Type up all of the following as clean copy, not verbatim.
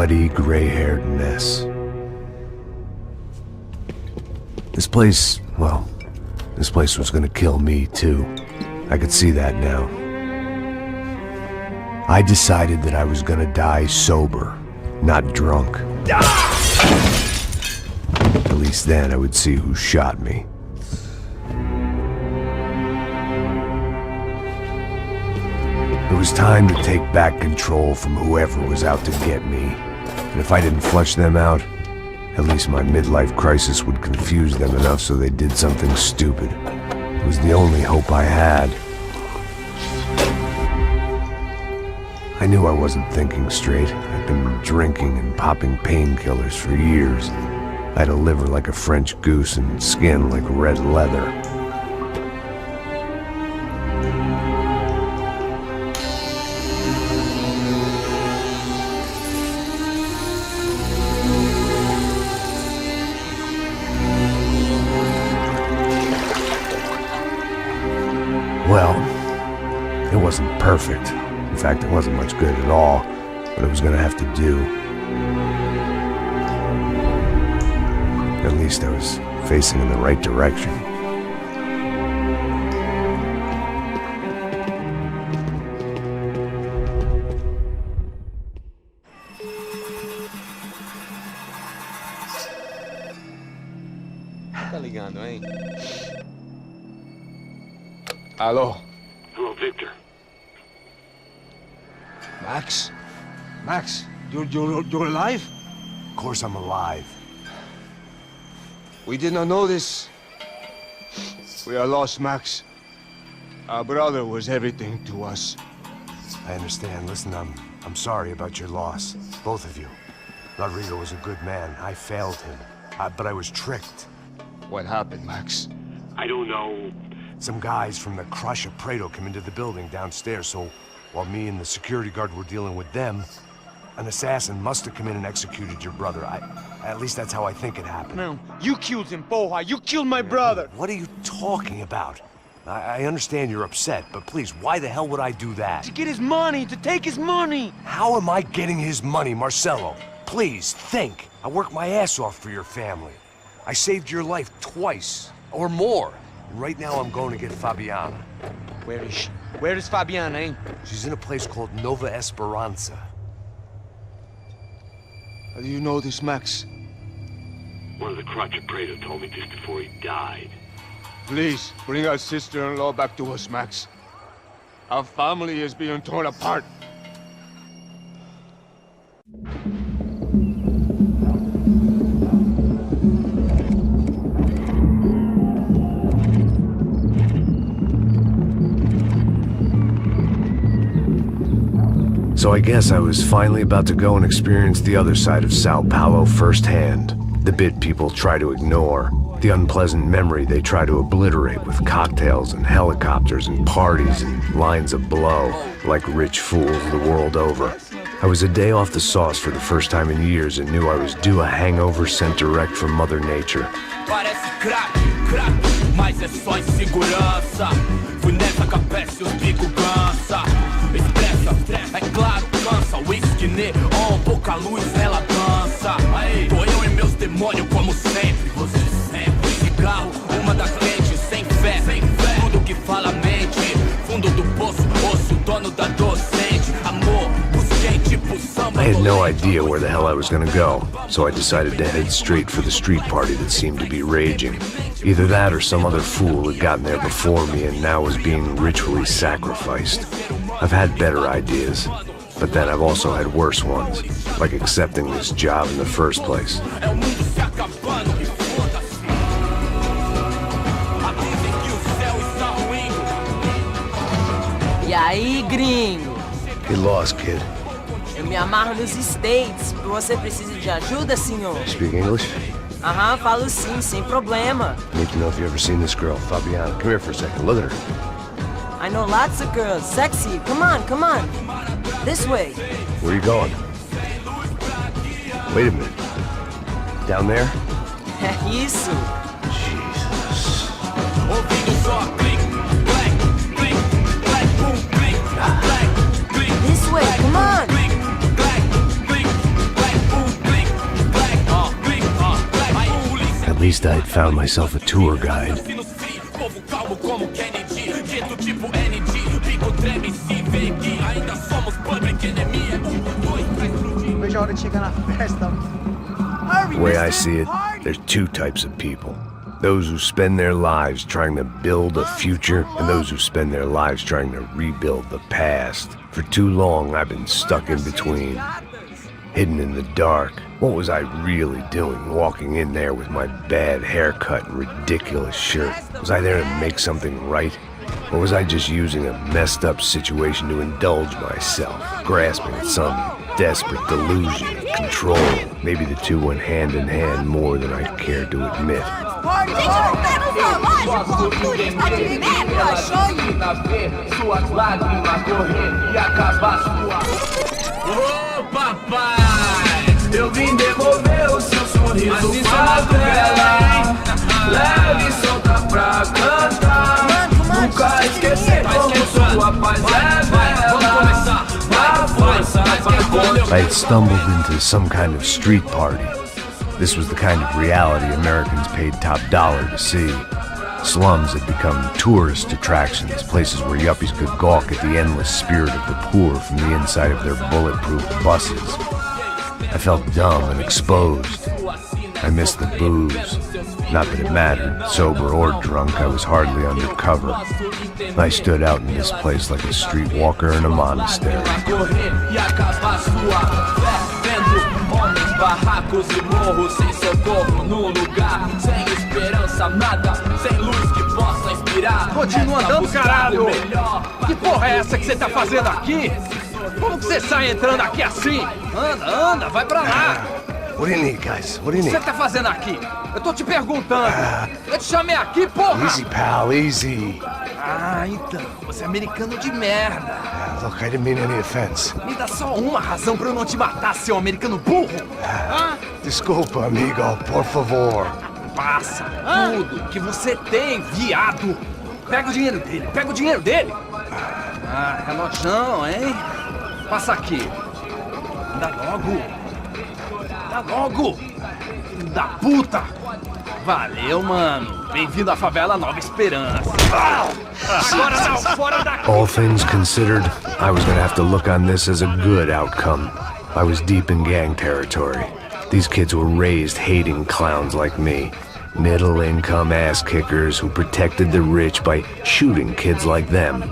sweaty, gray-haired mess. This place was gonna kill me too. I could see that now. I decided that I was gonna die sober, not drunk. At least then I would see who shot me. It was time to take back control from whoever was out to get me. And if I didn't flush them out, at least my midlife crisis would confuse them enough so they did something stupid. It was the only hope I had. I knew I wasn't thinking straight. I'd been drinking and popping painkillers for years. I had a liver like a French goose and skin like red leather. Well, it wasn't perfect. In fact, it wasn't much good at all, but it was gonna have to do. At least I was facing in the right direction. Tá ligando, hein? Alô? Hello, Victor. Max? Max, you're alive? Of course I'm alive. We did not know this. We are lost, Max. Our brother was everything to us. I understand. Listen, I'm sorry about your loss. Both of you. Rodrigo was a good man. I failed him. But I was tricked. What happened, Max? I don't know. Some guys from the Crush of Prado came into the building downstairs, so while me and the security guard were dealing with them, an assassin must have come in and executed your brother. At least that's how I think it happened. No, you killed him, Porra. You killed my brother. What are you talking about? I understand you're upset, but please, why the hell would I do that? To get his money, to take his money. How am I getting his money, Marcelo? Please, think. I worked my ass off for your family. I saved your life twice, or more. And right now I'm going to get Fabiana. Where is she? Where is Fabiana, eh? She's in a place called Nova Esperança. How do you know this, Max? One of the Crotch of Prado told me just before he died. Please, bring our sister-in-law back to us, Max. Our family is being torn apart. So I guess I was finally about to go and experience the other side of Sao Paulo firsthand. The bit people try to ignore. The unpleasant memory they try to obliterate with cocktails and helicopters and parties and lines of blow, like rich fools the world over. I was a day off the sauce for the first time in years and knew I was due a hangover sent direct from Mother Nature. Parece crack, mas é só insegurança. Fui nessa capeste, os bico cansa. Expressa, é claro, cansa. Whisky, neon, pouca luz, ela dança. Tô eu e meus demônios como sempre. Você sempre. Cigarro, uma das lentes, sem fé. Tudo que fala mente. Fundo do poço, osso, dono da docente. Amor, busquei tipo samba. I had no idea where the hell I was gonna go, so I decided to head straight for the street party that seemed to be raging. Either that or some other fool had gotten there before me and now was being ritually sacrificed. I've had better ideas, but then I've also had worse ones, like accepting this job in the first place. E aí, gringo? Get lost, kid. Eu me amarro nos States. Você precisa de ajuda, senhor? Speak English? Aham, falo sim, sem problema. I need to know if you've ever seen this girl, Fabiana. Come here for a second. Look at her. I know lots of girls. Sexy. Come on, come on. This way. Where are you going? Wait a minute. Down there? Isso. Jesus. This way, come on. least I had found myself a tour guide. The way I see it, there's two types of people. Those who spend their lives trying to build a future, and those who spend their lives trying to rebuild the past. For too long, I've been stuck in between, hidden in the dark. What was I really doing, walking in there with my bad haircut and ridiculous shirt? Was I there to make something right? Or was I just using a messed up situation to indulge myself, grasping at some desperate delusion of control? Maybe the two went hand in hand more than I cared to admit. Ô papai, eu vim devolver o seu sorriso favela. Leve e solta pra cantar. Nunca esquecer como sua paz é bela. I had stumbled into some kind of street party. This was the kind of reality Americans paid top dollar to see. Slums had become tourist attractions, places where yuppies could gawk at the endless spirit of the poor from the inside of their bulletproof buses. I felt dumb and exposed. I missed the booze. Not that it mattered, sober or drunk, I was hardly under cover. I stood out in this place like a streetwalker in a monastery. Barracos e morros sem socorro no lugar, sem esperança, nada, sem luz que possa inspirar. Continua andando, caralho! Que porra é essa que você tá fazendo aqui? Como que você sai entrando aqui assim? Anda, vai pra lá! What do you need, guys? What do you O que need? você tá fazendo aqui? Eu tô te perguntando. Eu te chamei aqui, porra! Easy, pal, easy. Ah, então, você é americano de merda. Look, I didn't mean any offense. Me dá só uma razão pra eu não te matar, seu americano burro. Desculpa, amigo, por favor. Passa tudo que você tem, viado. Pega o dinheiro dele, Ah, relojão, hein? Passa aqui. Dá logo. Filho da puta. Valeu, mano. Bem-vindo à favela Nova Esperança. Agora não, fora daqui. All things considered, I was gonna have to look on this as a good outcome. I was deep in gang territory. These kids were raised hating clowns like me. Middle-income ass-kickers who protected the rich by shooting kids like them.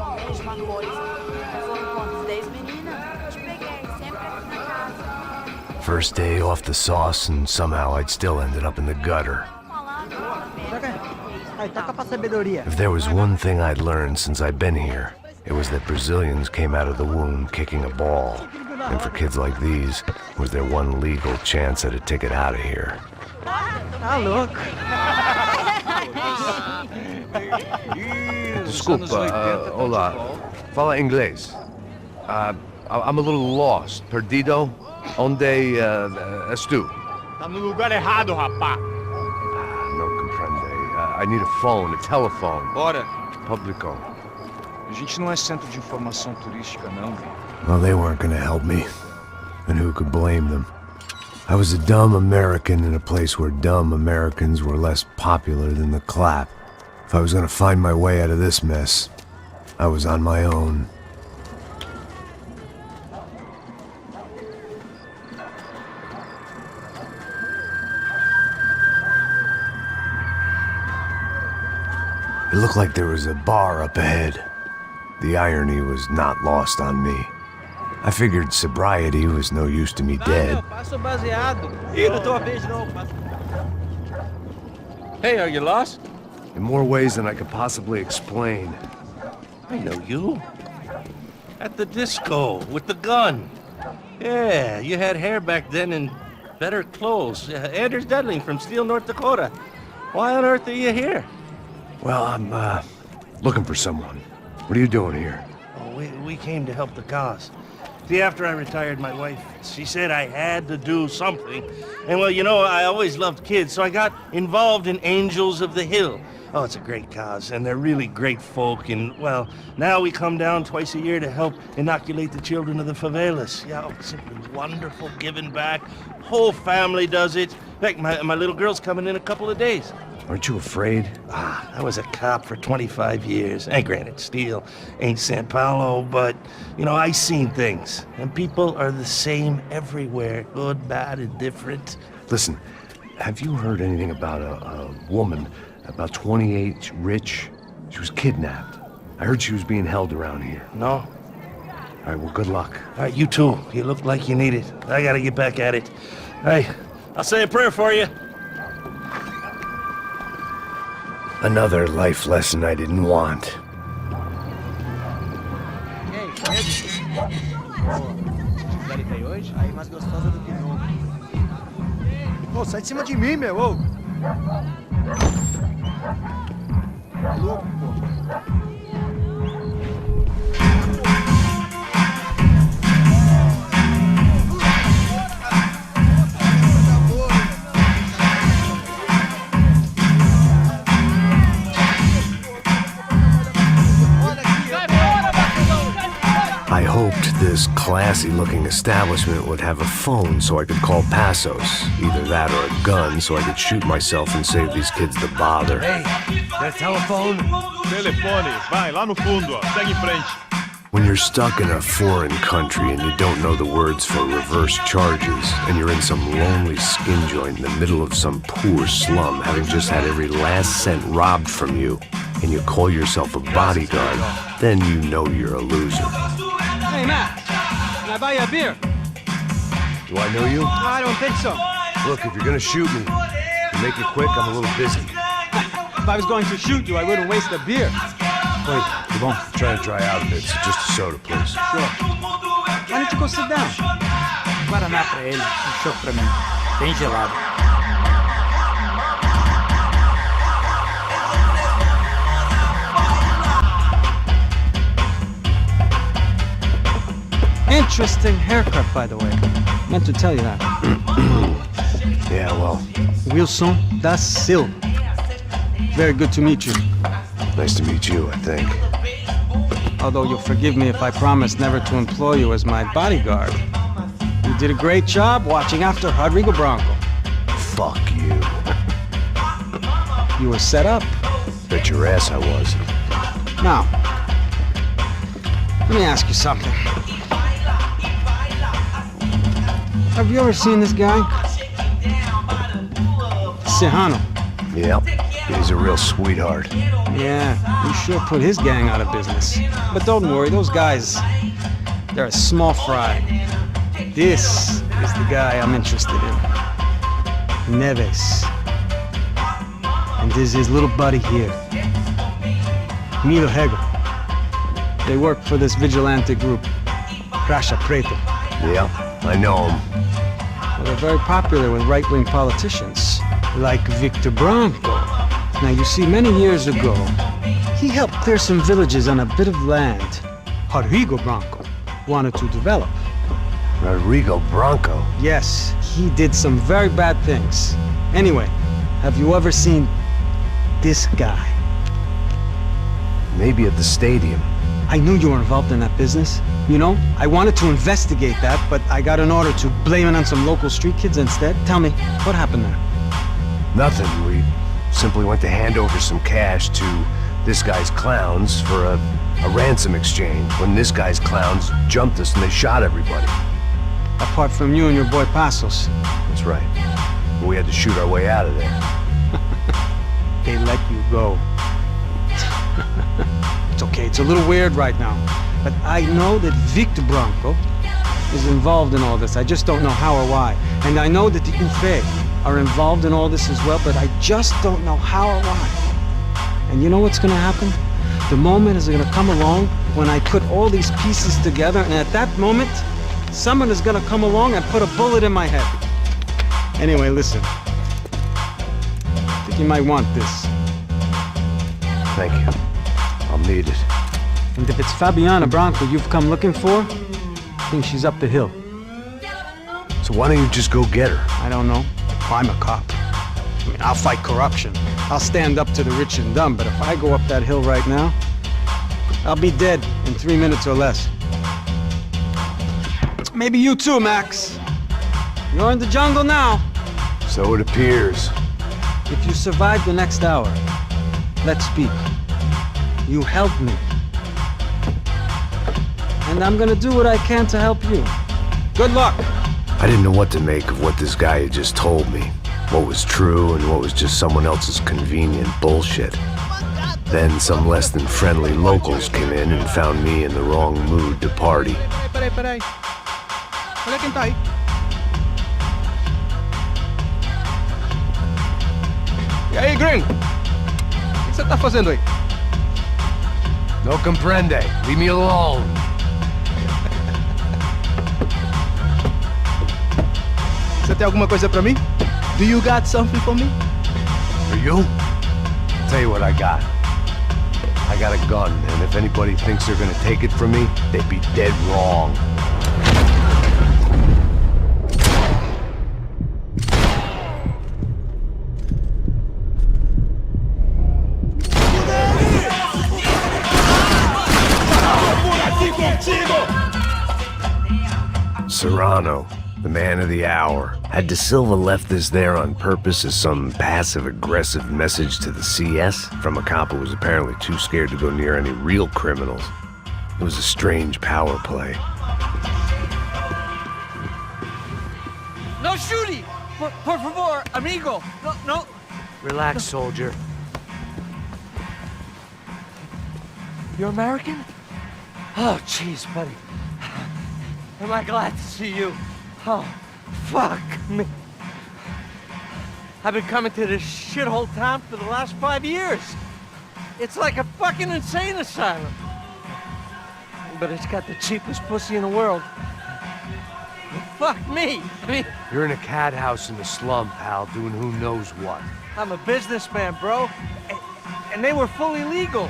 First day off the sauce, and somehow I'd still ended up in the gutter. If there was one thing I'd learned since I'd been here, it was that Brazilians came out of the womb kicking a ball. And for kids like these, was their one legal chance at a ticket out of here. Desculpa, olá. Fala inglês. I'm a little lost. Perdido? Onde és tu? Tá no lugar errado, rapá. Não compreende. I need a phone, a telephone. Bora. Publico. A gente não é centro de informação turística, não. Well, they weren't gonna help me. And who could blame them? I was a dumb American in a place where dumb Americans were less popular than the clap. If I was gonna find my way out of this mess, I was on my own. It looked like there was a bar up ahead. The irony was not lost on me. I figured sobriety was no use to me dead. Hey, are you lost? In more ways than I could possibly explain. I know you. At the disco, with the gun. Yeah, you had hair back then and better clothes. Anders Dudling from Steele, North Dakota. Why on earth are you here? Well, I'm, looking for someone. What are you doing here? Oh, we came to help the cause. See, after I retired, my wife, she said I had to do something. And well, you know, I always loved kids, so I got involved in Angels of the Hill, Oh, it's a great cause, and they're really great folk, and, well, now we come down twice a year to help inoculate the children of the favelas. Yeah, oh, simply wonderful, giving back. Whole family does it. In fact, my little girl's coming in a couple of days. Aren't you afraid? I was a cop for 25 years, and granted, Steel ain't São Paulo, but, you know, I seen things, and people are the same everywhere, good, bad, and different. Listen, have you heard anything about a woman, about 28, rich? She was kidnapped. I heard she was being held around here. No? All right, well, good luck. All right, you too. You look like you need it. I gotta get back at it. Hey, I'll say a prayer for you. Another life lesson I didn't want. Aí mais gostosa do que nunca. Ô, sai de cima de mim, meu, ô! Louco, pô. I hoped this classy-looking establishment would have a phone so I could call Passos. Either that or a gun so I could shoot myself and save these kids the bother. Hey, got a telephone? Telefone, vai, lá no fundo, ó. Segue em frente. When you're stuck in a foreign country and you don't know the words for reverse charges, and you're in some lonely skin joint in the middle of some poor slum, having just had every last cent robbed from you, and you call yourself a bodyguard, then you know you're a loser. Hey, Matt, can I buy you a beer? Do I know you? I don't think so. Look, if you're gonna shoot me, make it quick, I'm a little busy. If I was going to shoot you, I wouldn't waste a beer. Wait, come on. Trying to dry out a bit, so just a soda, please. Sure. Why don't you go sit down? Guaraná pra ele, choco pra mim. Bem gelado. Interesting haircut, by the way. Meant to tell you that. Yeah, well, Wilson da Silva. Very good to meet you. nice to meet you, I think. Although you'll forgive me if I promise never to employ you as my bodyguard. You did a great job watching after Rodrigo Branco. Fuck you. You were set up. Bet your ass I was. Now, let me ask you something. Have you ever seen this guy? Serrano. Yep, he's a real sweetheart. Yeah, he sure put his gang out of business. But don't worry, those guys, they're a small fry. This is the guy I'm interested in. Neves. And this is his little buddy here. Milo Hegel. They work for this vigilante group, Caixa Preta. Yeah, I know him. Well, they're very popular with right-wing politicians, like Victor Branco. Now, you see, many years ago, he helped clear some villages on a bit of land Rodrigo Branco wanted to develop. Rodrigo Branco? Yes, he did some very bad things. Anyway, have you ever seen this guy? Maybe at the stadium. I knew you were involved in that business. You know, I wanted to investigate that, but I got an order to blame it on some local street kids instead. Tell me, what happened there? Nothing. We simply went to hand over some cash to this guy's clowns for a ransom exchange when this guy's clowns jumped us and they shot everybody. Apart from you and your boy Passos. That's right. We had to shoot our way out of there. They let you go. It's okay, it's a little weird right now. But I know that Victor Branco is involved in all this. I just don't know how or why. And I know that the UFE are involved in all this as well, but I just don't know how or why. And you know what's gonna happen? The moment is gonna come along when I put all these pieces together, and at that moment, someone is gonna come along and put a bullet in my head. Anyway, listen. I think you might want this. Thank you. I'll need it. And if it's Fabiana Branco you've come looking for, I think she's up the hill. So why don't you just go get her? I don't know. I'm a cop. I mean, I'll fight corruption. I'll stand up to the rich and dumb, but if I go up that hill right now, I'll be dead in 3 minutes or less. Maybe you too, Max. You're in the jungle now. So it appears. If you survive the next hour, let's speak. You help me. And I'm gonna do what I can to help you. Good luck. I didn't know what to make of what this guy had just told me. What was true and what was just someone else's convenient bullshit. Then some less than friendly locals came in and found me in the wrong mood to party. Peraí. Olha quem tá aí. E aí, gringo? O que você tá fazendo aí? No comprende. Leave me alone. Você tem alguma coisa pra mim? Do you got something for me? For you? I'll tell you what I got. I got a gun, and if anybody thinks they're gonna take it from me, they'd be dead wrong. Serrano, the man of the hour. Had De Silva left this there on purpose as some passive-aggressive message to the CS from a cop who was apparently too scared to go near any real criminals? It was a strange power play. No shooting! Por favor, amigo! No. Relax, soldier. You're American? Oh, jeez, buddy. Am I glad to see you? Oh, fuck me. I've been coming to this shithole town for the last 5 years. It's like a fucking insane asylum. But it's got the cheapest pussy in the world. Fuck me. I mean, You're in a cat house in the slum, pal, doing who knows what. I'm a businessman, bro. And they were fully legal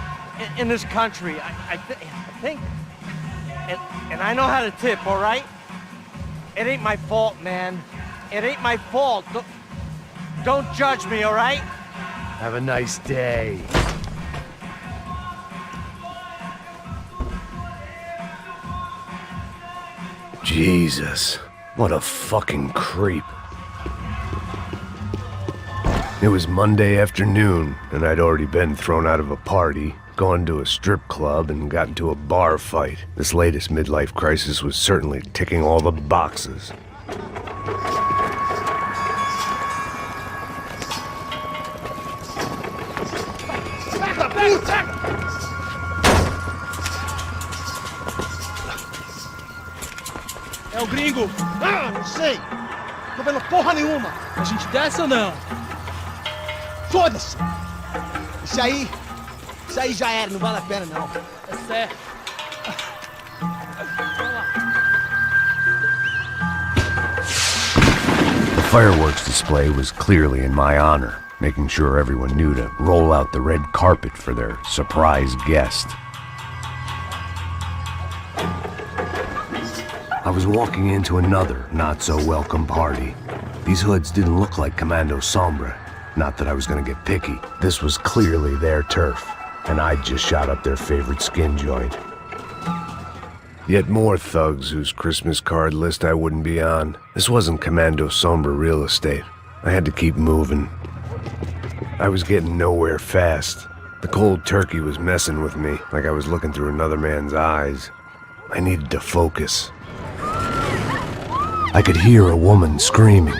in this country. I think. And I know how to tip, all right? It ain't my fault, man. It ain't my fault. Don't judge me, all right? Have a nice day. Jesus, what a fucking creep. It was Monday afternoon, and I'd already been thrown out of a party, gone to a strip club, and got into a bar fight. This latest midlife crisis was certainly ticking all the boxes. É o gringo! Ah, não sei! Tô vendo porra nenhuma! A gente desce ou não? Foda-se! Isso aí já era, não vale a pena não. É certo. The fireworks display was clearly in my honor, making sure everyone knew to roll out the red carpet for their surprise guest. I was walking into another not-so-welcome party. These hoods didn't look like Comando Sombra. Not that I was gonna get picky. This was clearly their turf, and I'd just shot up their favorite skin joint. Yet more thugs whose Christmas card list I wouldn't be on. This wasn't Comando Sombra real estate. I had to keep moving. I was getting nowhere fast. The cold turkey was messing with me, like I was looking through another man's eyes. I needed to focus. I could hear a woman screaming.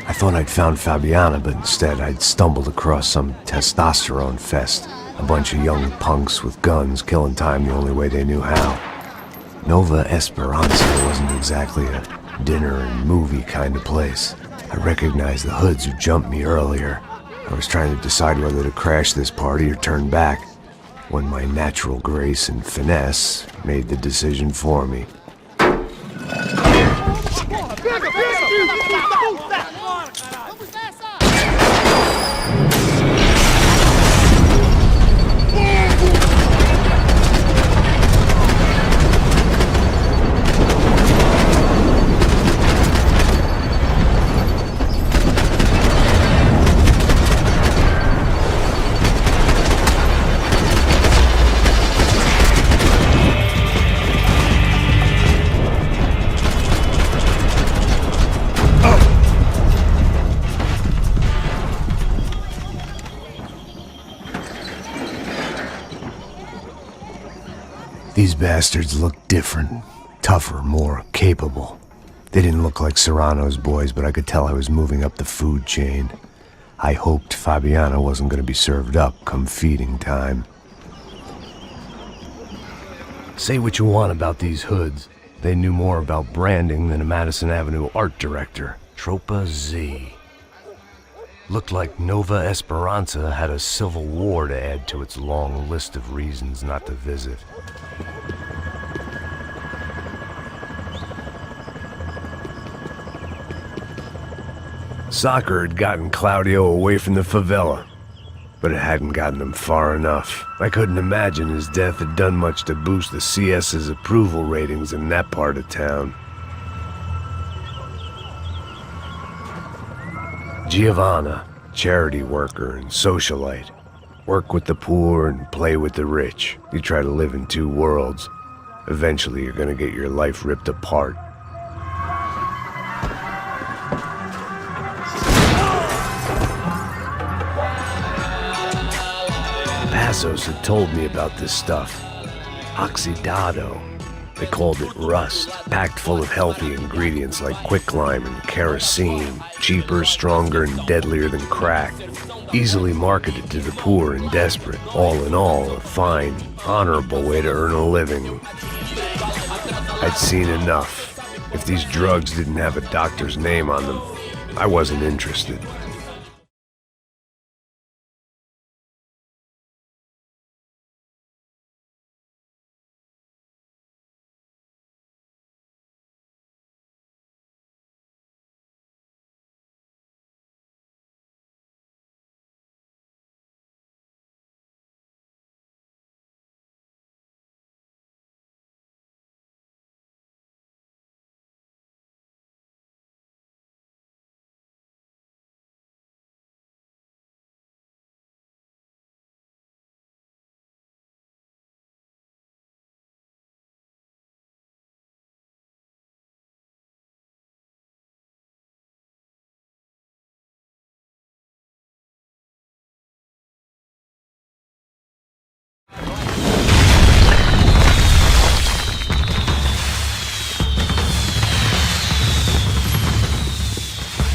I thought I'd found Fabiana, but instead I'd stumbled across some testosterone fest. A bunch of young punks with guns killing time the only way they knew how. Nova Esperança wasn't exactly a dinner and movie kind of place. I recognized the hoods who jumped me earlier. I was trying to decide whether to crash this party or turn back, when my natural grace and finesse made the decision for me. bastards looked different, tougher, more capable. They didn't look like Serrano's boys, but I could tell I was moving up the food chain. I hoped Fabiana wasn't going to be served up come feeding time. Say what you want about these hoods. They knew more about branding than a Madison Avenue art director. Tropa Z. Looked like Nova Esperança had a civil war to add to its long list of reasons not to visit. Soccer had gotten Claudio away from the favela, but it hadn't gotten him far enough. I couldn't imagine his death had done much to boost the CS's approval ratings in that part of town. Giovanna, charity worker and socialite. Work with the poor and play with the rich. You try to live in two worlds. Eventually you're gonna get your life ripped apart. Passos had told me about this stuff. Oxidado. They called it rust, packed full of healthy ingredients like quicklime and kerosene, cheaper, stronger, and deadlier than crack. Easily marketed to the poor and desperate. All in all, a fine, honorable way to earn a living. I'd seen enough. If these drugs didn't have a doctor's name on them, I wasn't interested.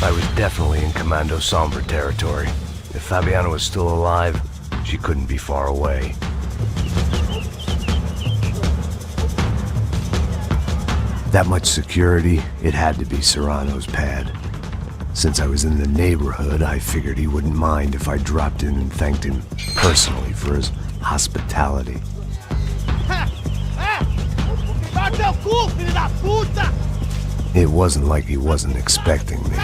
I was definitely in Comando Sombra territory. If Fabiana was still alive, she couldn't be far away. That much security, it had to be Serrano's pad. Since I was in the neighborhood, I figured he wouldn't mind if I dropped in and thanked him personally for his hospitality. It wasn't like he wasn't expecting me.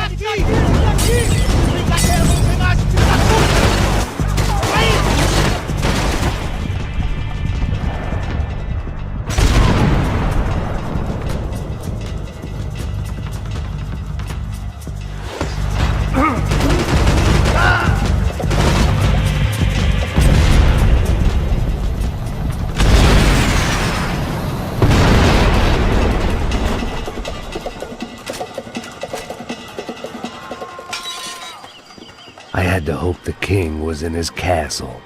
I had to hope the king was in his castle.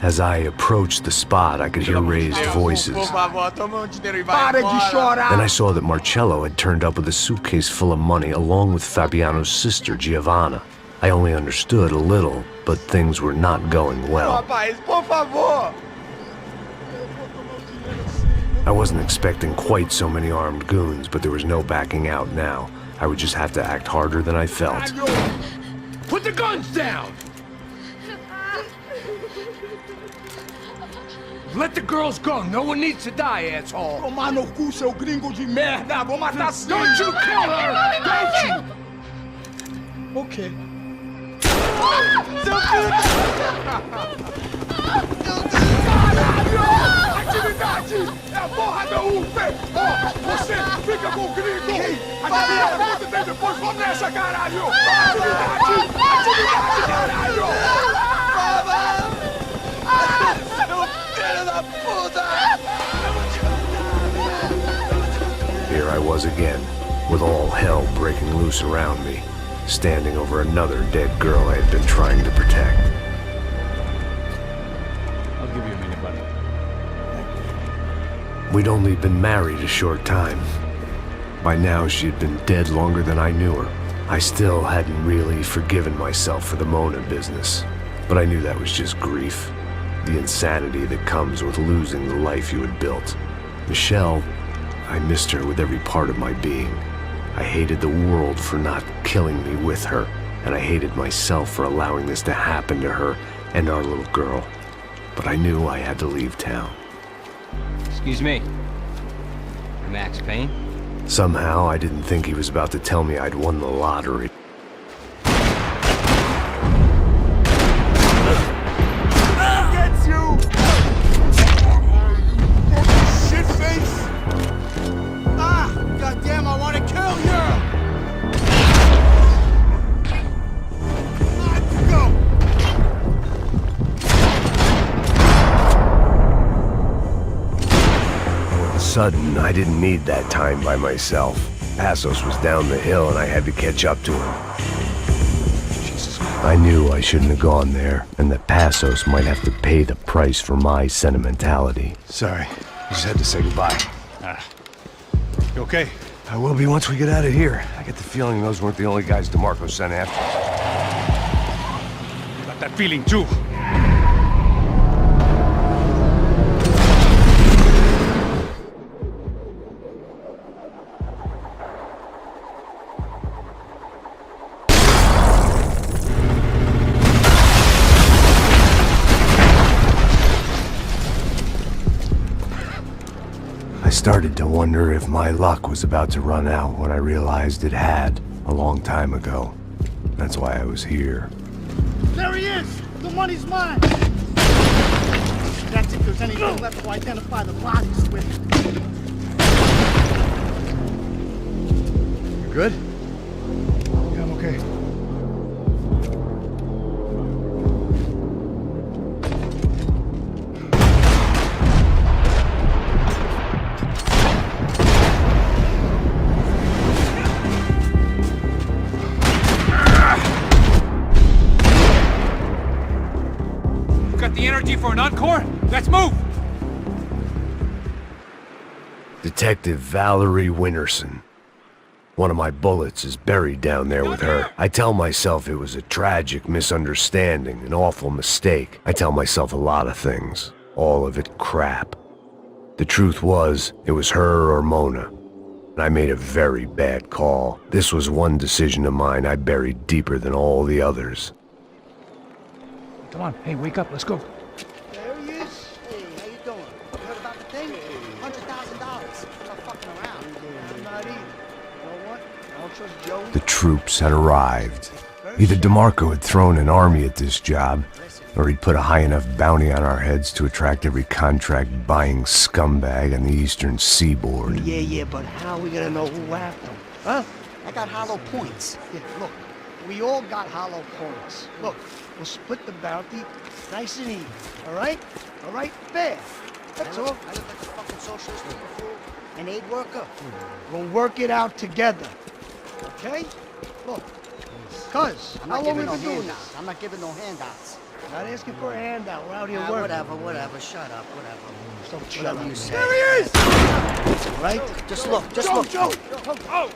As I approached the spot, I could hear raised voices. Then I saw that Marcello had turned up with a suitcase full of money along with Fabiano's sister, Giovanna. I only understood a little, but things were not going well. I wasn't expecting quite so many armed goons, but there was no backing out now. I would just have to act harder than I felt. Put the guns down! Let the girls go. No one needs to die, asshole. Tomar no cu, seu gringo de merda. Vou matar sim. Don't you kill her! Don't you? Okay. Atividade! É a porra da UP! Ó, você fica com o gringo! Adivinha quanto tem depois? Vamos nessa, caralho! Atividade! Atividade, caralho! Seu filho da puta! Here I was again, with all hell breaking loose around me. standing over another dead girl I had been trying to protect. I'll give you a minute, buddy. We'd only been married a short time. By now, she had been dead longer than I knew her. I still hadn't really forgiven myself for the Mona business, but I knew that was just grief. The insanity that comes with losing the life you had built. Michelle, I missed her with every part of my being. I hated the world for not killing me with her, and I hated myself for allowing this to happen to her and our little girl. But I knew I had to leave town. Excuse me. Max Payne? Somehow, I didn't think he was about to tell me I'd won the lottery. Gets you! Shitface! Ah! Goddamn, I want to kill you! Let's go! All of a sudden, I didn't need that time by myself. Passos was down the hill and I had to catch up to him. I knew I shouldn't have gone there, and that Passos might have to pay the price for my sentimentality. Sorry, I just had to say goodbye. You okay? I will be once we get out of here. I get the feeling those weren't the only guys DeMarco sent after. Got that feeling too. I started to wonder if my luck was about to run out when I realized it had a long time ago. That's why I was here. There he is! The money's mine! That's if there's anything left to identify the bodies with. You good? Yeah, I'm okay. The energy for an encore? Let's move! Detective Valerie Winterson. One of my bullets is buried down there with her. I tell myself it was a tragic misunderstanding, an awful mistake. I tell myself a lot of things. All of it crap. The truth was, it was her or Mona. And I made a very bad call. This was one decision of mine I buried deeper than all the others. Come on, hey, wake up, let's go. There he is. Hey, how you doing? You heard about the thing? $100,000. I'm not fucking around. I'm not either. You know what? I don't trust Joe. The troops had arrived. Either DeMarco had thrown an army at this job, or he'd put a high enough bounty on our heads to attract every contract-buying scumbag on the eastern seaboard. Yeah, but how are we gonna know who whacked him? Huh? I got hollow points. Yeah, look, we all got hollow points. Look, we'll split the bounty nice and even, all right? All right, fair. That's all. I look like a fucking socialist fool, an aid worker. We'll work it out together, okay? Look, cuz, how long we been doing this? I'm not giving no handouts. Not asking for a handout. We're out here working. Whatever. Shut up, whatever. Whatever you say. There he is! All right? Just look. Joe! Oh!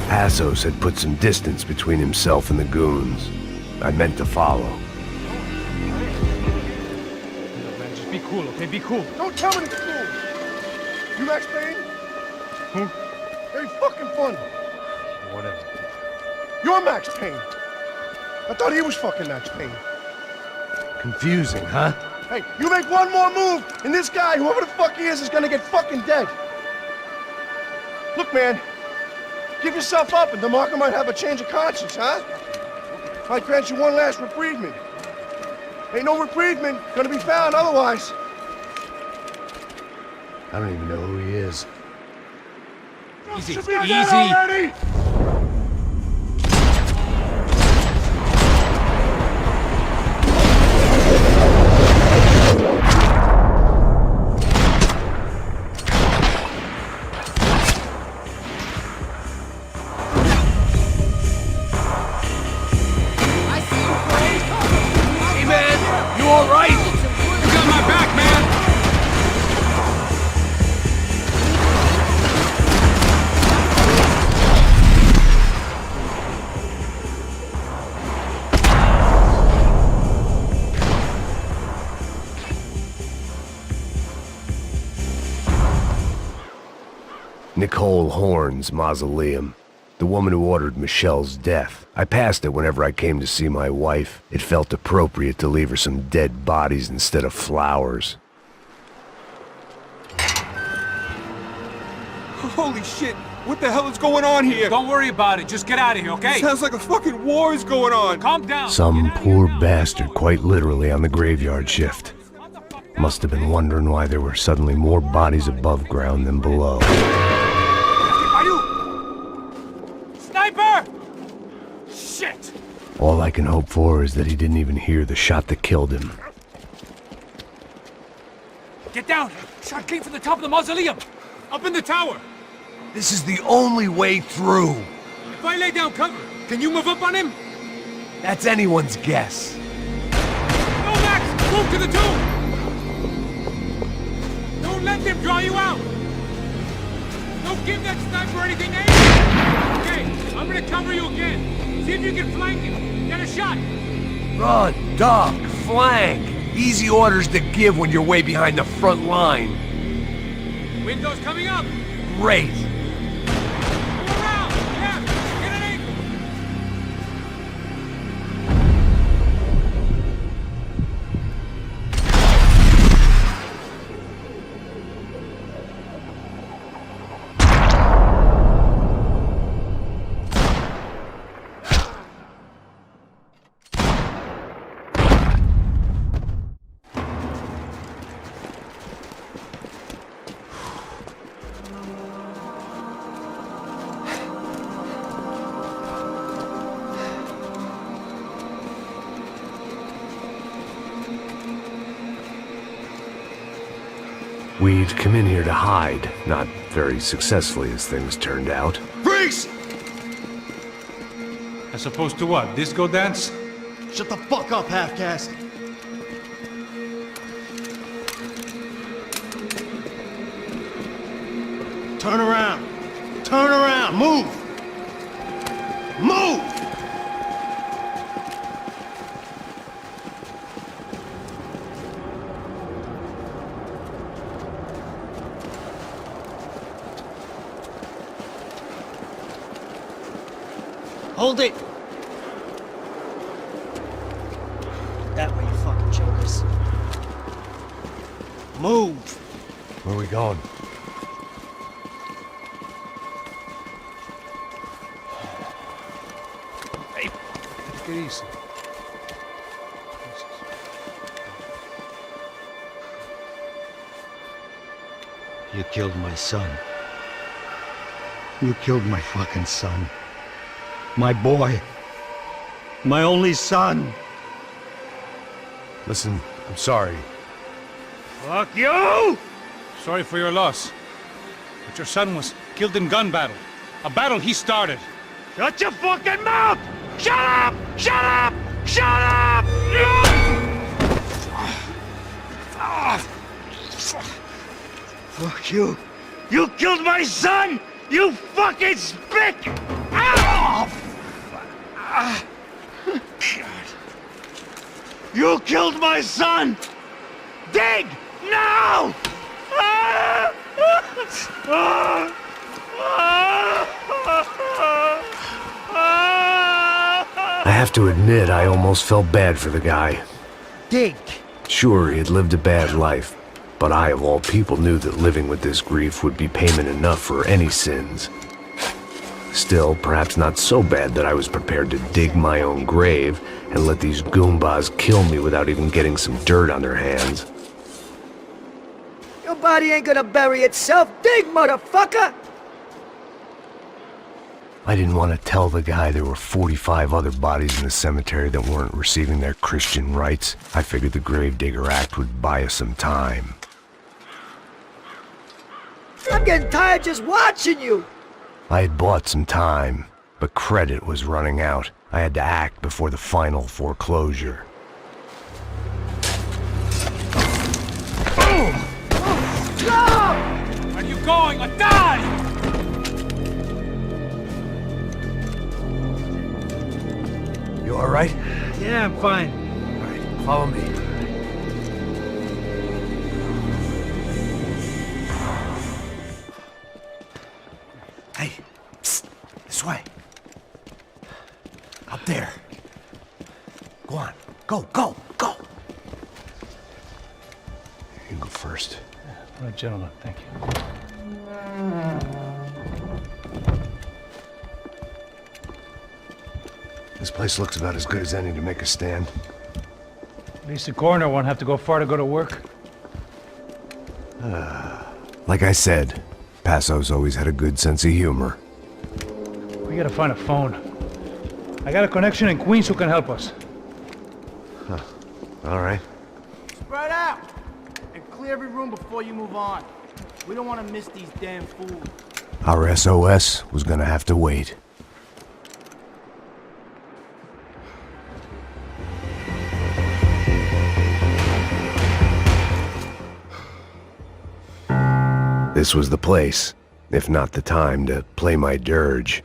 Passos had put some distance between himself and the goons. I meant to follow. Look, man, just be cool, okay? Be cool. Don't tell me to be cool! You Max Payne? Who? Very fucking fun. Whatever. You're Max Payne. I thought he was fucking Max Payne. Confusing, huh? Hey, you make one more move, and this guy, whoever the fuck he is gonna get fucking dead. Look, man. Give yourself up, and DeMarco might have a change of conscience, huh? Might grant you one last reprievement. Ain't no reprievement gonna be found otherwise. I don't even know who he is. Easy, easy. Nicole Horn's mausoleum. The woman who ordered Michelle's death. I passed it whenever I came to see my wife. It felt appropriate to leave her some dead bodies instead of flowers. Holy shit! What the hell is going on here? Don't worry about it. Just get out of here, okay? Sounds like a fucking war is going on. Calm down. Some poor bastard, quite literally, on the graveyard shift. Must have been wondering why there were suddenly more bodies above ground than below. Sniper! Shit! All I can hope for is that he didn't even hear the shot that killed him. Get down! Shot came from the top of the mausoleum! Up in the tower! This is the only way through. If I lay down cover, can you move up on him? That's anyone's guess. Go, Max! Move to the tomb! Don't let them draw you out! Don't give that sniper anything to aim! Okay, I'm gonna cover you again. See if you can flank him. Get a shot! Run, duck, flank. Easy orders to give when you're way behind the front line. Window's coming up! Great. Go around! Yeah! Get an angle! We'd come in here to hide, not very successfully as things turned out. Freeze! As opposed to what? Disco dance? Shut the fuck up, half-caste. Turn around. Turn around. Move. Move! Hold it! That way, you fucking jokers. Move! Where are we going? Hey, take it easy. You killed my son. You killed my fucking son. My boy. My only son. Listen, I'm sorry. Fuck you! Sorry for your loss. But your son was killed in gun battle. A battle he started. Shut your fucking mouth! Shut up! Shut up! Shut up! Fuck you. You killed my son! You fucking spick! Ow! You killed my son! Dig! Now! I have to admit, I almost felt bad for the guy. Dig! Sure, he had lived a bad life, but I, of all people, knew that living with this grief would be payment enough for any sins. Still, perhaps not so bad that I was prepared to dig my own grave and let these goombas kill me without even getting some dirt on their hands. Your body ain't gonna bury itself. Dig, motherfucker! I didn't want to tell the guy there were 45 other bodies in the cemetery that weren't receiving their Christian rites. I figured the Gravedigger Act would buy us some time. I'm getting tired just watching you. I had bought some time, but credit was running out. I had to act before the final foreclosure. Boom! No! Where are you going? Or die! You all right? Yeah, I'm fine. All right, follow me. Hey, psst, this way. Up there. Go on. Go, go, go. You go first. All right, gentlemen, thank you. This place looks about as good as any to make a stand. At least the coroner won't have to go far to go to work. Like I said, Passos always had a good sense of humor. We gotta find a phone. I got a connection in Queens who can help us. All right. Spread out! And clear every room before you move on. We don't want to miss these damn fools. Our SOS was gonna have to wait. This was the place, if not the time, to play my dirge.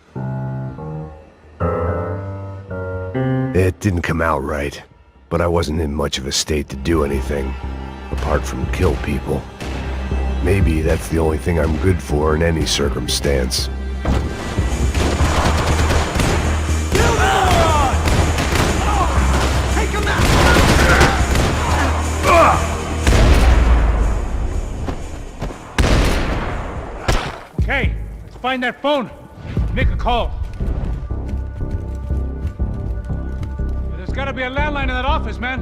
It didn't come out right, but I wasn't in much of a state to do anything, apart from kill people. Maybe that's the only thing I'm good for in any circumstance. Okay, let's find that phone. Make a call. There's gotta be a landline in that office, man.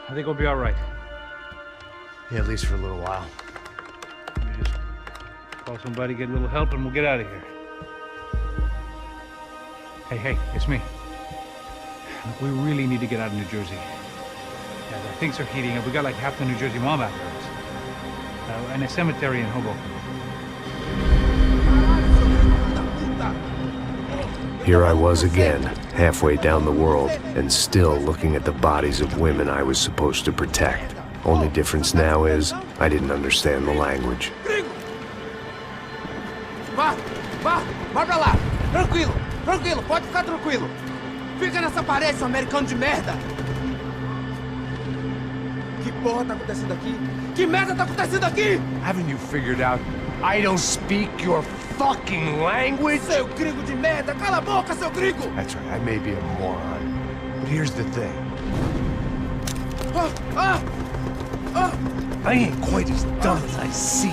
I think we'll be all right. Yeah, at least for a little while. Let me just call somebody, get a little help, and we'll get out of here. Hey, it's me. Look, we really need to get out of New Jersey. Yeah, things are heating up. We got like half the New Jersey mob after us. And a cemetery in Hoboken. Here I was again, halfway down the world, and still looking at the bodies of women I was supposed to protect. Only difference now is, I didn't understand the language. Vai pra lá. Tranquilo, pode ficar tranquilo. Fica nessa parede, seu americano de merda. Que porra tá acontecendo aqui? Que merda tá acontecendo aqui? Haven't you figured out I don't speak your fucking language? Seu gringo de merda, cala a boca, seu gringo! That's right, I may be a moron, but here's the thing. I ain't quite as dumb as I seem.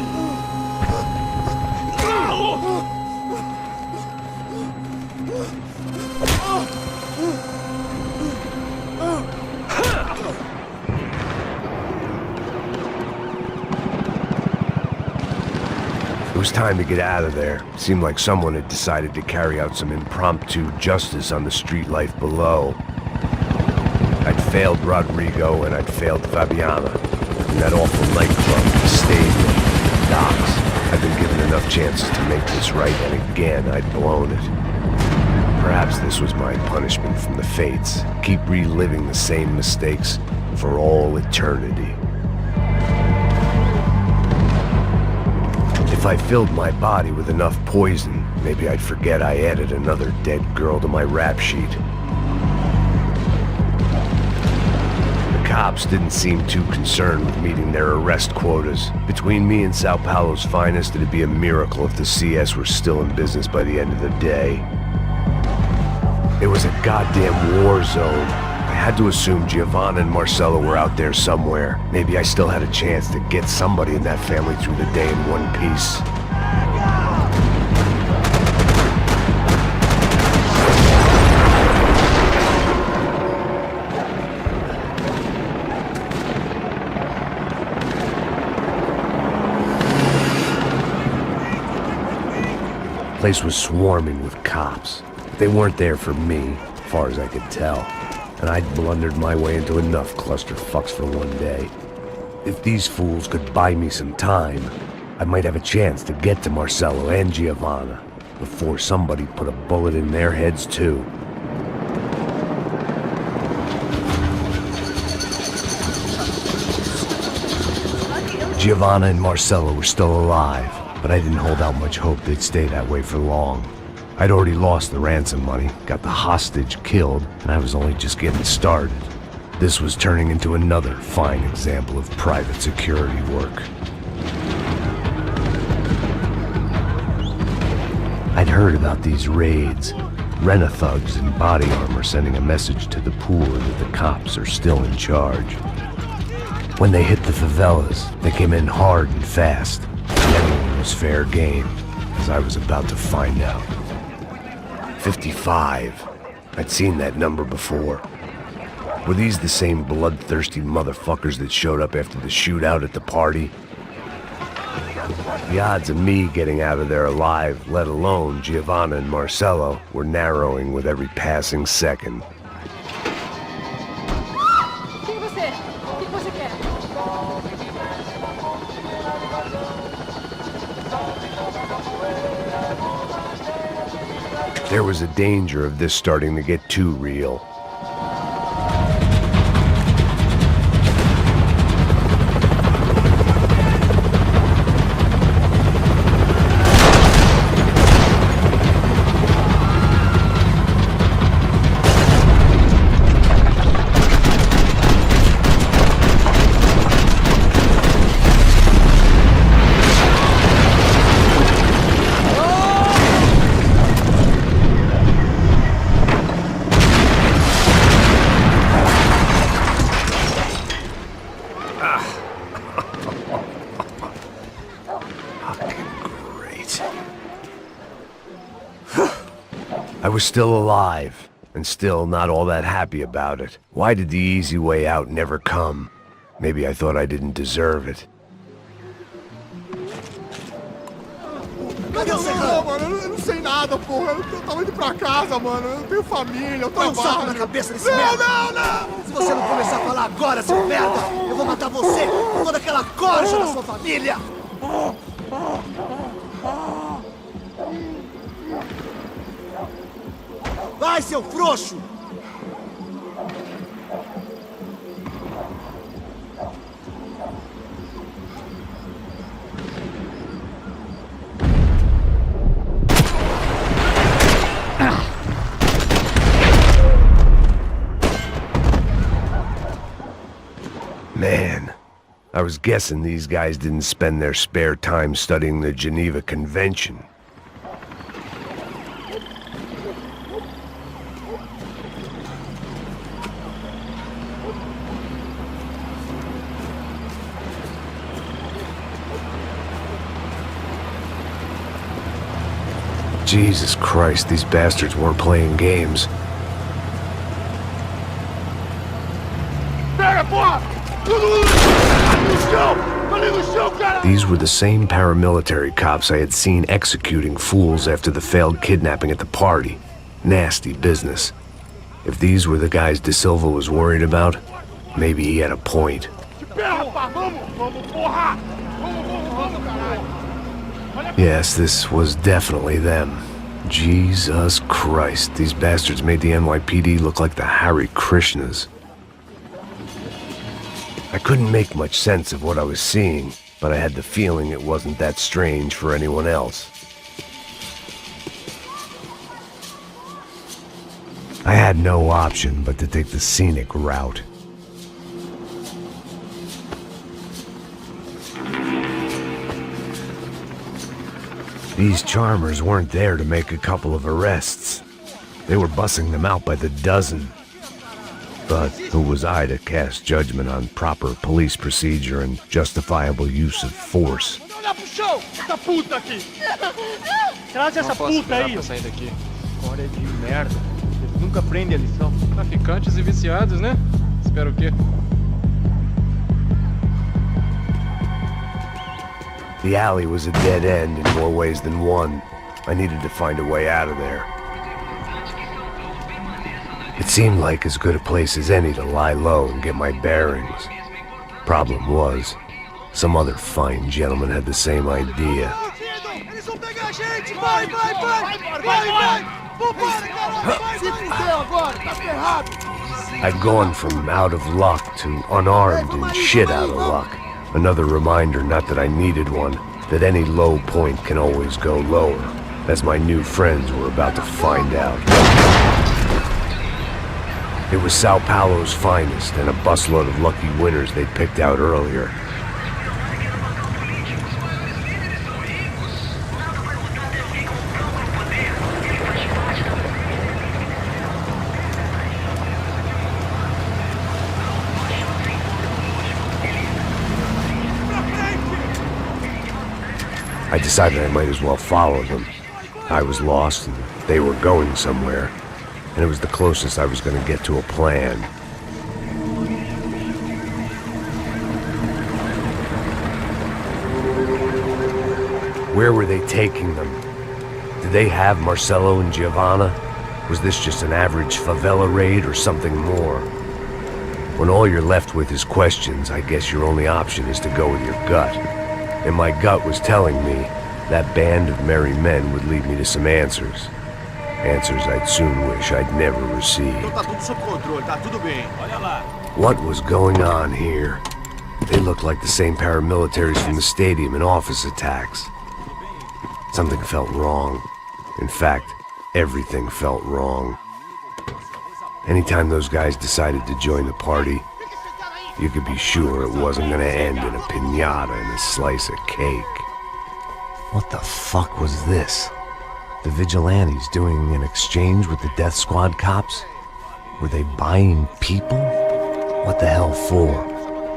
It was time to get out of there. It seemed like someone had decided to carry out some impromptu justice on the street life below. I'd failed Rodrigo and I'd failed Fabiana. In that awful nightclub, the stadium, the docks. I'd been given enough chances to make this right, and again I'd blown it. Perhaps this was my punishment from the fates. Keep reliving the same mistakes for all eternity. If I filled my body with enough poison, maybe I'd forget I added another dead girl to my rap sheet. The cops didn't seem too concerned with meeting their arrest quotas. Between me and Sao Paulo's finest, it'd be a miracle if the CS were still in business by the end of the day. It was a goddamn war zone. I had to assume Giovanna and Marcelo were out there somewhere. Maybe I still had a chance to get somebody in that family through the day in one piece. Place was swarming with cops. They weren't there for me, as far as I could tell, and I'd blundered my way into enough clusterfucks for one day. If these fools could buy me some time, I might have a chance to get to Marcelo and Giovanna before somebody put a bullet in their heads too. Giovanna and Marcelo were still alive, but I didn't hold out much hope they'd stay that way for long. I'd already lost the ransom money, got the hostage killed, and I was only just getting started. This was turning into another fine example of private security work. I'd heard about these raids, rent-a-thugs in body armor sending a message to the poor that the cops are still in charge. When they hit the favelas, they came in hard and fast, and everyone was fair game, as I was about to find out. 55. I'd seen that number before. Were these the same bloodthirsty motherfuckers that showed up after the shootout at the party? The odds of me getting out of there alive, let alone Giovanna and Marcelo, were narrowing with every passing second. There was a danger of this starting to get too real. I was still alive, and still not all that happy about it. Why did the easy way out never come? Maybe I thought I didn't deserve it. Cadê você, cara? Mano, eu não sei nada, porra. Eu tava indo pra casa, mano. Eu tenho família, eu trabalho. Põe um saco na cabeça desse merda. Não! Se você não começar a falar agora, seu merda, eu vou matar você com toda aquela corja da sua família. Vai, seu frouxo! Man, I was guessing these guys didn't spend their spare time studying the Geneva Convention. Jesus Christ, these bastards weren't playing games. These were the same paramilitary cops I had seen executing fools after the failed kidnapping at the party. Nasty business. If these were the guys De Silva was worried about, maybe he had a point. Yes, this was definitely them. Jesus Christ, these bastards made the NYPD look like the Hare Krishnas. I couldn't make much sense of what I was seeing, but I had the feeling it wasn't that strange for anyone else. I had no option but to take the scenic route. These charmers weren't there to make a couple of arrests. They were bussing them out by the dozen. But who was I to cast judgment on proper police procedure and justifiable use of force? Traz essa puta aí. História de merda. Eles nunca aprendem a lição. Traficantes e viciados, né? Espero o quê? The alley was a dead end in more ways than one. I needed to find a way out of there. It seemed like as good a place as any to lie low and get my bearings. Problem was, some other fine gentleman had the same idea. I'd gone from out of luck to unarmed and shit out of luck. Another reminder, not that I needed one, that any low point can always go lower, as my new friends were about to find out. It was Sao Paulo's finest and a busload of lucky winners they'd picked out earlier. I decided I might as well follow them. I was lost and they were going somewhere, and it was the closest I was going to get to a plan. Where were they taking them? Did they have Marcelo and Giovanna? Was this just an average favela raid or something more? When all you're left with is questions, I guess your only option is to go with your gut. And my gut was telling me that band of merry men would lead me to some answers. Answers I'd soon wish I'd never received. What was going on here? They looked like the same paramilitaries from the stadium in office attacks. Something felt wrong. In fact, everything felt wrong. Anytime those guys decided to join the party, you could be sure it wasn't gonna end in a piñata and a slice of cake. What the fuck was this? The vigilantes doing an exchange with the death squad cops? Were they buying people? What the hell for?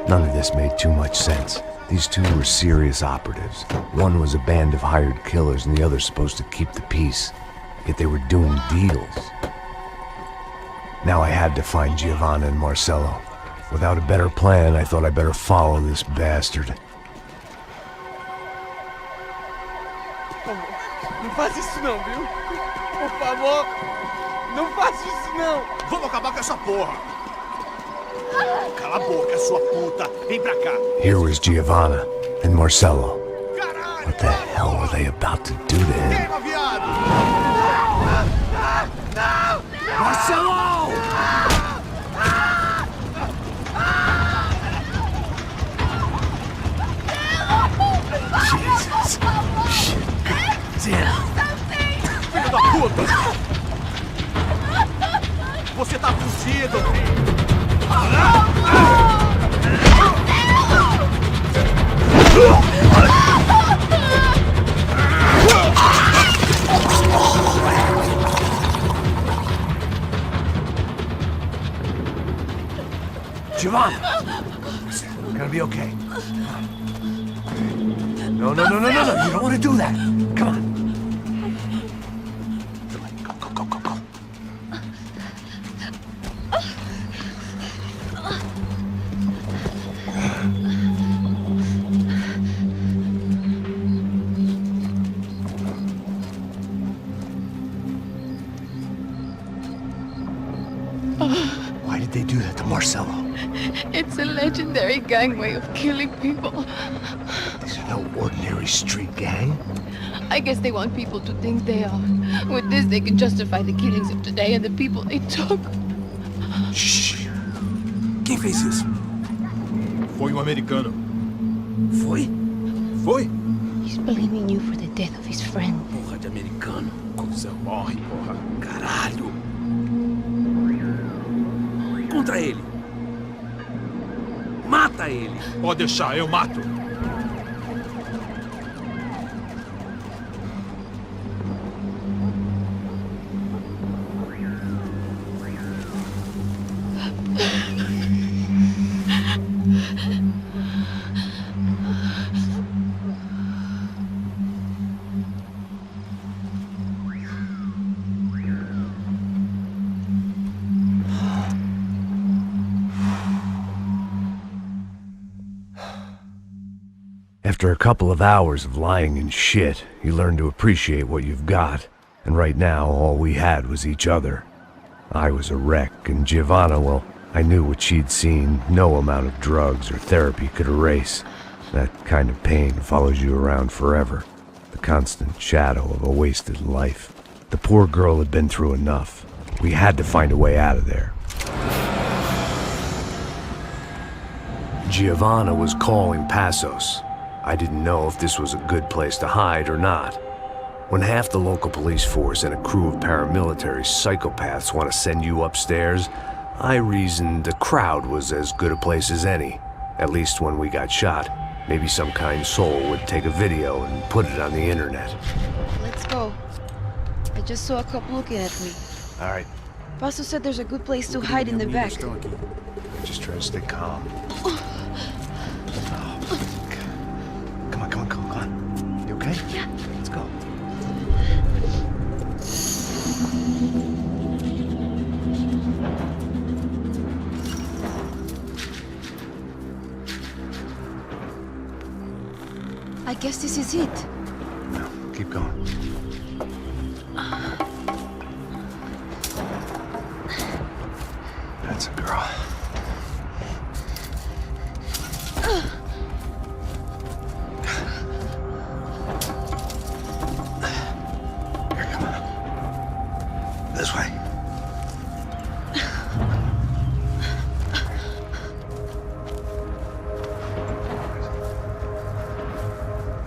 None of this made too much sense. These two were serious operatives. One was a band of hired killers and the other supposed to keep the peace. Yet they were doing deals. Now I had to find Giovanna and Marcelo. Without a better plan, I thought I better follow this bastard. Não faz isso não, viu? Por favor, não faz isso não. Vamos acabar com essa porra. Cala a boca, sua puta. Vem pra cá. Here was Giovanna and Marcelo. What the hell were they about to do to him? Marcelo! Jesus. Shit. Damn. Filho da puta! Você tá fugido! Giovanna! It's gonna be okay. No. You don't want to do that. Come on. Go. Why did they do that to Marcelo? It's a legendary gang way of killing people. These are no ordinary street gang. I guess they want people to think they are. With this, they can justify the killings of today and the people they took. Shh. Quem fez isso? Foi americano. Foi? He's blaming you for the death of his friend. Porra de americano. Coisa morre, porra. Caralho. Contra ele. Mata ele. Pode deixar, eu mato. After a couple of hours of lying in shit, You learn to appreciate what you've got, and right now all we had was each other. I was a wreck, and Giovanna, well, I knew what she'd seen no amount of drugs or therapy could erase. That kind of pain follows you around forever. The constant shadow of a wasted life. The poor girl had been through enough. We had to find a way out of there. Giovanna was calling Passos. I didn't know if this was a good place to hide or not. When half the local police force and a crew of paramilitary psychopaths want to send you upstairs, I reasoned the crowd was as good a place as any. At least when we got shot, maybe some kind soul would take a video and put it on the internet. Let's go. I just saw a cop looking at me. All right. Passos said there's a good place to hide in the back. Just try to stay calm. Come on. You okay? Yeah. Let's go. I guess this is it. No, keep going. That's a girl. Here, come on. This way.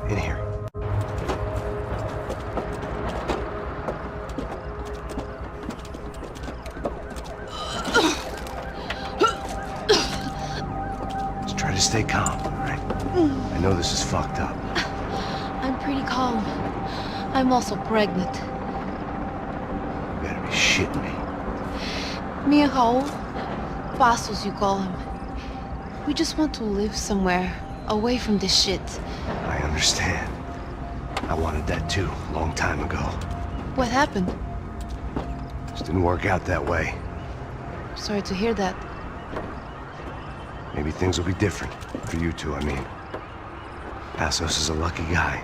In here. Just try to stay calm, all right? I know this is fucked up. I'm pretty calm. I'm also pregnant. You gotta be shitting me. Me and Raúl, Passos you call him. We just want to live somewhere, away from this shit. I understand. I wanted that too, a long time ago. What happened? Just didn't work out that way. Sorry to hear that. Maybe things will be different. For you two, I mean. Passos is a lucky guy.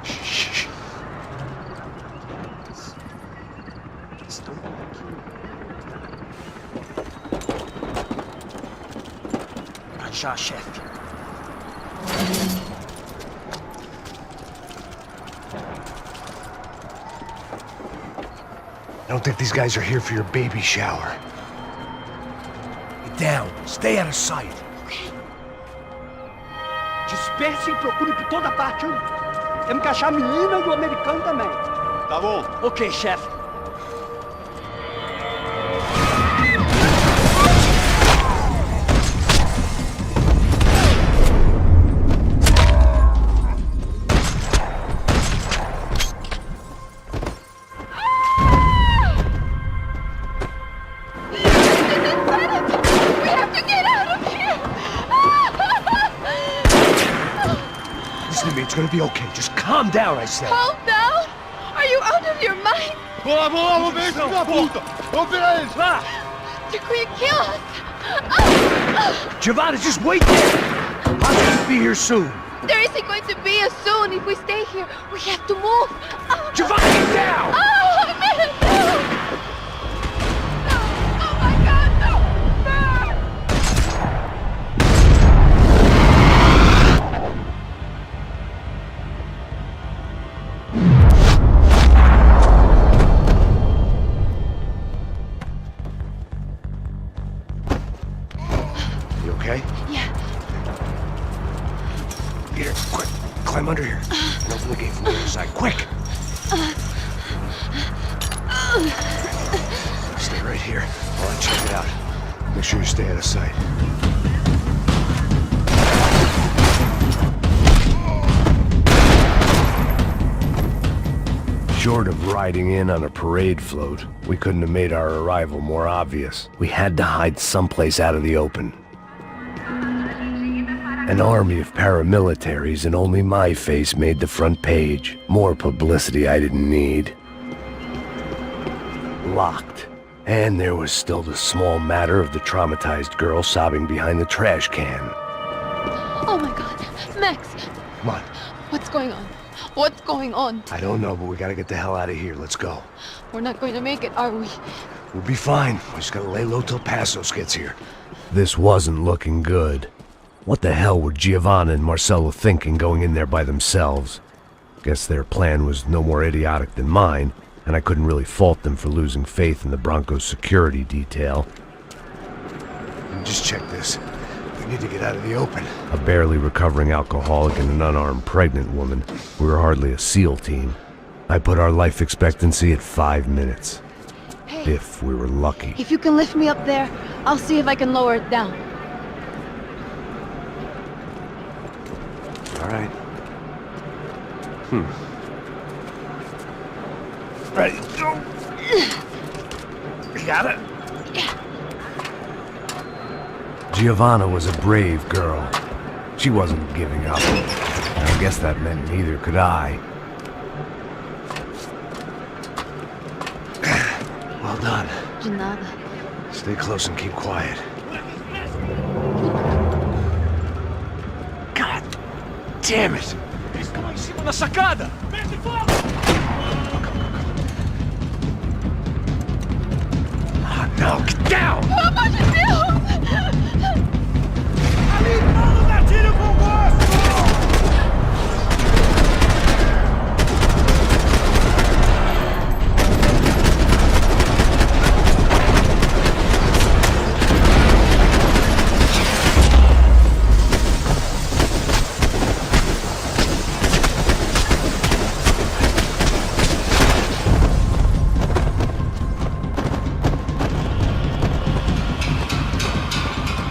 Shh. Just don't... Já, chefe. I don't think these guys are here for your baby shower. Get down. Stay out of sight. Disperse e procure por toda parte, hein? Temos que achar a menina e o americano também. Tá bom. Ok, chefe. It's gonna be okay. Just calm down, I said. Calm down? Are you out of your mind? Vamos lá, vamos ver esse filho da puta! Vamos virar eles! Vá! They're going to kill us! Giovanna, just wait there! I'll just be here soon. There isn't going to be a soon if we stay here. We have to move. Giovanna, get down! Oh, man, no! No! Oh my God, no! No! You okay? Yeah. Here, quick. Climb under here. And open the gate from the other side. Quick! Stay right here while I check it out. Make sure you stay out of sight. Short of riding in on a parade float, we couldn't have made our arrival more obvious. We had to hide someplace out of the open. An army of paramilitaries and only my face made the front page. More publicity I didn't need. Locked. And there was still the small matter of the traumatized girl sobbing behind the trash can. Oh my God. Max, Come on. What's going on? What's going on? I don't know, but we gotta get the hell out of here. Let's go. We're not going to make it, are we? We'll be fine. We just gotta lay low till Passos gets here. This wasn't looking good. What the hell were Giovanna and Marcelo thinking going in there by themselves? Guess their plan was no more idiotic than mine, and I couldn't really fault them for losing faith in the Broncos' security detail. Just check this. We need to get out of the open. A barely recovering alcoholic and an unarmed pregnant woman. We were hardly a SEAL team. I put our life expectancy at 5 minutes. Hey, if we were lucky. if you can lift me up there, I'll see if I can lower it down. All right. Ready, go. You got it? Yeah. Giovanna was a brave girl. She wasn't giving up. And I guess that meant neither could I. Well done. De nada. Stay close and keep quiet. God damn it! Eles estão lá em cima na sacada! Mete fogo! Oh, no, get down! Pelo amor de Deus! Ali, todo gatilho com gosto!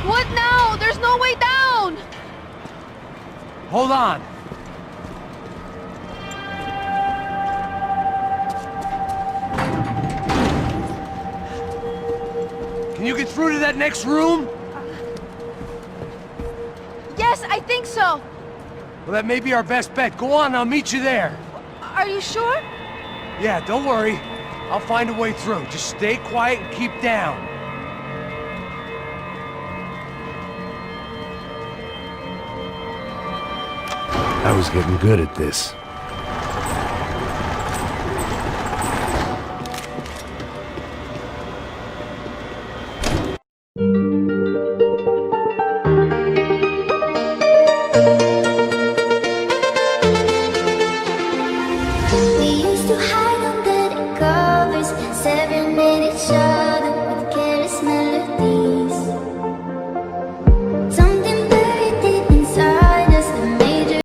What now? There's no way down! Hold on. Can you get through to that next room? Yes, I think so. Well, that may be our best bet. Go on, I'll meet you there. Are you sure? Yeah, don't worry. I'll find a way through. Just stay quiet and keep down. I was getting good at this. We used to hide under the covers, staring at each other.